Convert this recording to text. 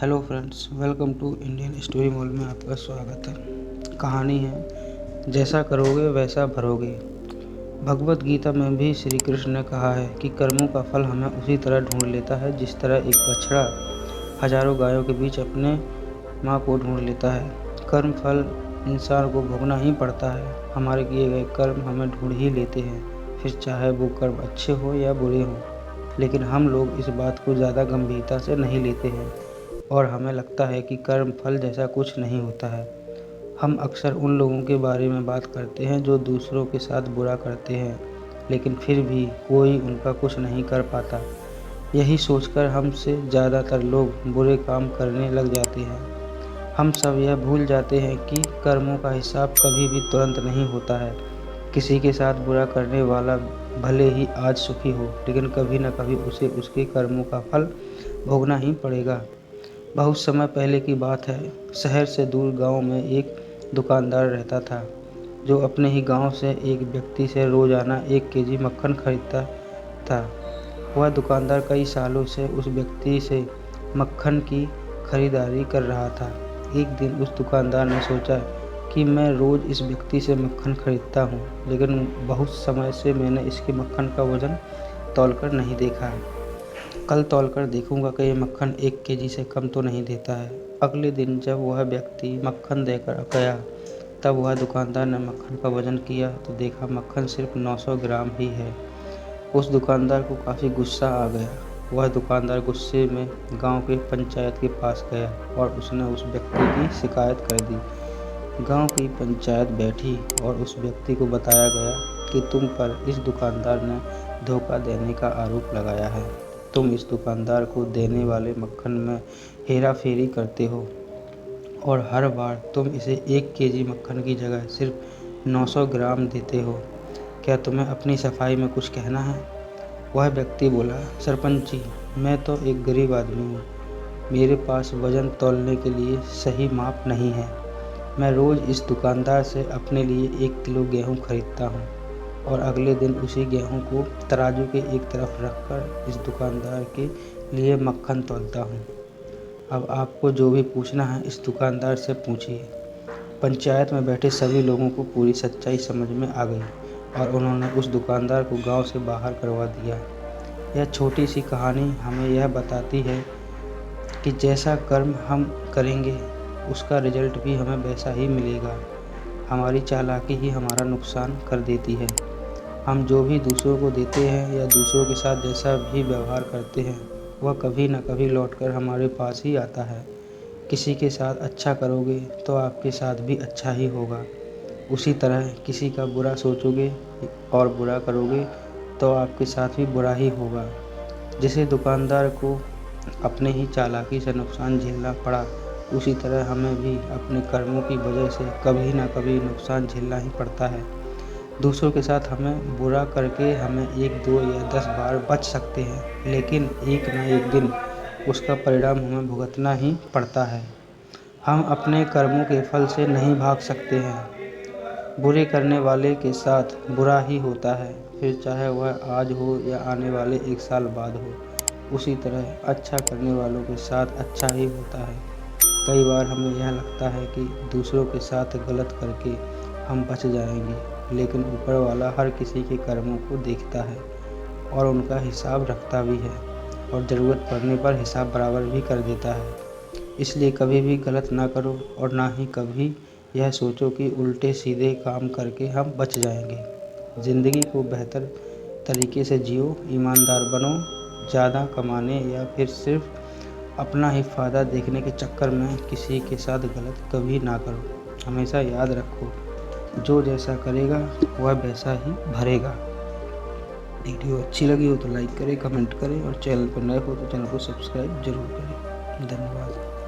Hello friends, welcome to Indian story mall में आपका स्वागत है। कहानी है जैसा करोगे वैसा भरोगे। भगवत गीता में भी श्री कृष्ण ने कहा है कि कर्मों का फल हमें उसी तरह ढूंढ लेता है जिस तरह एक बछड़ा हजारों गायों के बीच अपने माँ को ढूंढ लेता है। कर्म फल इंसान को भोगना ही पड़ता है। हमारे किए गए कर्म हमें ढूंढ ही लेते हैं, फिर चाहे वो कर्म अच्छे हो या बुरे हों। लेकिन हम लोग इस बात को ज़्यादा गंभीरता से नहीं लेते हैं और हमें लगता है कि कर्म फल जैसा कुछ नहीं होता है। हम अक्सर उन लोगों के बारे में बात करते हैं जो दूसरों के साथ बुरा करते हैं, लेकिन फिर भी कोई उनका कुछ नहीं कर पाता। यही सोचकर हमसे ज़्यादातर लोग बुरे काम करने लग जाते हैं। हम सब यह भूल जाते हैं कि कर्मों का हिसाब कभी भी तुरंत नहीं होता है। किसी के साथ बुरा करने वाला भले ही आज सुखी हो, लेकिन कभी न कभी उसे उसके कर्मों का फल भोगना ही पड़ेगा। बहुत समय पहले की बात है। शहर से दूर गांव में एक दुकानदार रहता था जो अपने ही गांव से एक व्यक्ति से रोज़ाना 1 केजी मक्खन खरीदता था। वह दुकानदार कई सालों से उस व्यक्ति से मक्खन की खरीदारी कर रहा था। एक दिन उस दुकानदार ने सोचा कि मैं रोज़ इस व्यक्ति से मक्खन खरीदता हूँ, लेकिन बहुत समय से मैंने इसके मक्खन का वज़न तौलकर नहीं देखा है। कल तौलकर देखूंगा कि ये मक्खन 1 केजी से कम तो नहीं देता है। अगले दिन जब वह व्यक्ति मक्खन देकर गया, तब वह दुकानदार ने मक्खन का वजन किया तो देखा मक्खन सिर्फ 900 ग्राम ही है। उस दुकानदार को काफ़ी गुस्सा आ गया। वह दुकानदार गुस्से में गांव के पंचायत के पास गया और उसने उस व्यक्ति की शिकायत कर दी। गांव की पंचायत बैठी और उस व्यक्ति को बताया गया कि तुम पर इस दुकानदार ने धोखा देने का आरोप लगाया है। तुम इस दुकानदार को देने वाले मक्खन में हेरा फेरी करते हो और हर बार तुम इसे 1 केजी मक्खन की जगह सिर्फ 900 ग्राम देते हो। क्या तुम्हें अपनी सफाई में कुछ कहना है? वह व्यक्ति बोला, सरपंच जी, मैं तो एक गरीब आदमी हूँ। मेरे पास वजन तौलने के लिए सही माप नहीं है। मैं रोज़ इस दुकानदार से अपने लिए 1 किलो गेहूँ खरीदता हूँ और अगले दिन उसी गेहूं को तराजू के एक तरफ रखकर इस दुकानदार के लिए मक्खन तौलता हूँ। अब आपको जो भी पूछना है इस दुकानदार से पूछिए। पंचायत में बैठे सभी लोगों को पूरी सच्चाई समझ में आ गई और उन्होंने उस दुकानदार को गांव से बाहर करवा दिया। यह छोटी सी कहानी हमें यह बताती है कि जैसा कर्म हम करेंगे उसका रिजल्ट भी हमें वैसा ही मिलेगा। हमारी चालाकी ही हमारा नुकसान कर देती है। हम जो भी दूसरों को देते हैं या दूसरों के साथ जैसा भी व्यवहार करते हैं, वह कभी न कभी लौटकर हमारे पास ही आता है। किसी के साथ अच्छा करोगे तो आपके साथ भी अच्छा ही होगा। उसी तरह किसी का बुरा सोचोगे और बुरा करोगे तो आपके साथ भी बुरा ही होगा। जिसे दुकानदार को अपने ही चालाकी से नुकसान झेलना पड़ा, उसी तरह हमें भी अपने कर्मों की वजह से कभी न कभी नुकसान झेलना ही पड़ता है। दूसरों के साथ हमें बुरा करके हमें 1, 2 या 10 बार बच सकते हैं, लेकिन एक न एक दिन उसका परिणाम हमें भुगतना ही पड़ता है। हम अपने कर्मों के फल से नहीं भाग सकते हैं। बुरे करने वाले के साथ बुरा ही होता है, फिर चाहे वह आज हो या आने वाले 1 साल बाद हो। उसी तरह अच्छा करने वालों के साथ अच्छा ही होता है। कई बार हमें यह लगता है कि दूसरों के साथ गलत करके हम बच जाएंगे, लेकिन ऊपर वाला हर किसी के कर्मों को देखता है और उनका हिसाब रखता भी है और ज़रूरत पड़ने पर हिसाब बराबर भी कर देता है। इसलिए कभी भी गलत ना करो और ना ही कभी यह सोचो कि उल्टे सीधे काम करके हम बच जाएंगे। ज़िंदगी को बेहतर तरीके से जियो, ईमानदार बनो। ज़्यादा कमाने या फिर सिर्फ अपना ही फ़ायदा देखने के चक्कर में किसी के साथ गलत कभी ना करो। हमेशा याद रखो, जो जैसा करेगा वह वैसा ही भरेगा। वीडियो अच्छी लगी हो तो लाइक करें, कमेंट करें और चैनल पर नए हो तो चैनल को सब्सक्राइब जरूर करें। धन्यवाद।